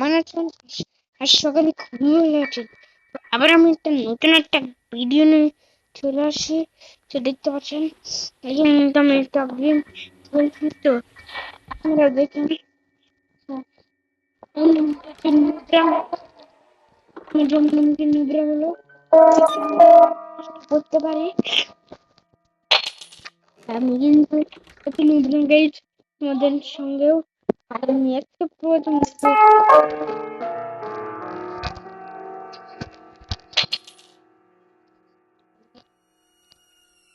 কেমন আছেন? আজ সকালে খুবই ভালো আছেন। আবার আমি নতুন একটা ভিডিও নিয়ে চলে আসি। তো দেখতে পাচ্ছেন এখানে কিন্তু আমি একটা গেম খেলছি। তো আপনারা দেখেন নুবরা হলো করতে পারি। আমি কিন্তু নুবরা গাইজ তোমাদের সঙ্গেও আমি একটা প্রথম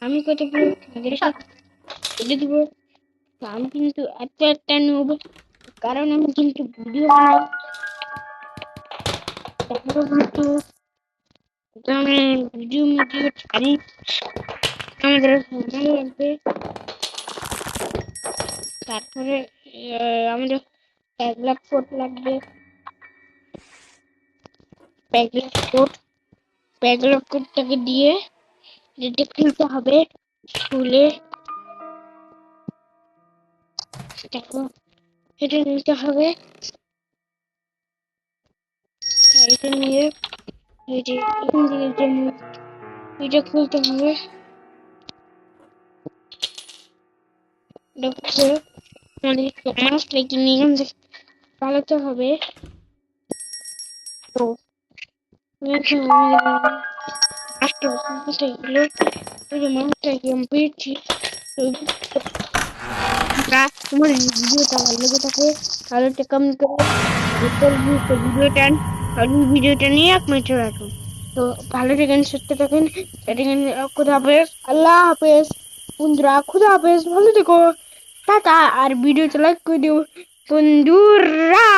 আমি কত তোমাদের সাথে বলে দিব। আমি কিন্তু একটা নেব, কারণ আমি কিন্তু ভিডিও বানাই। কিন্তু আমি ভিডিও ছাড়ি, আমাদের সময় লাগবে। তারপরে আমাদের প্যাগলাপ কোড লাগবে। প্যাগলাপ কোডটাকে দিয়ে এটা খুলতে হবে। খুলে দেখো এটা নিতে হবে। এটা নিয়ে এই যে এখান থেকে যে এটা খুলতে হবে। আমাদের মাছটাকে নিয়ে এখান থেকে পালাতে হবে। তো মাছটাকে আমি পেয়েছি। তোমার ভিডিওটা ভালো লেগে থাকে তাহলে একটা কমেন্ট করে ভিডিওটা নিয়ে 1 মিনিট রাখুন। তো ভালো থাকেন, সুস্থ থাকেন, খুদা হাফেজ, আল্লাহ হাফেজ বন্ধুরা, খুদা হাফেজ, ভালো থেকো, টাটা। আর ভিডিওটা লাইক করে দিও বন্ধুরা।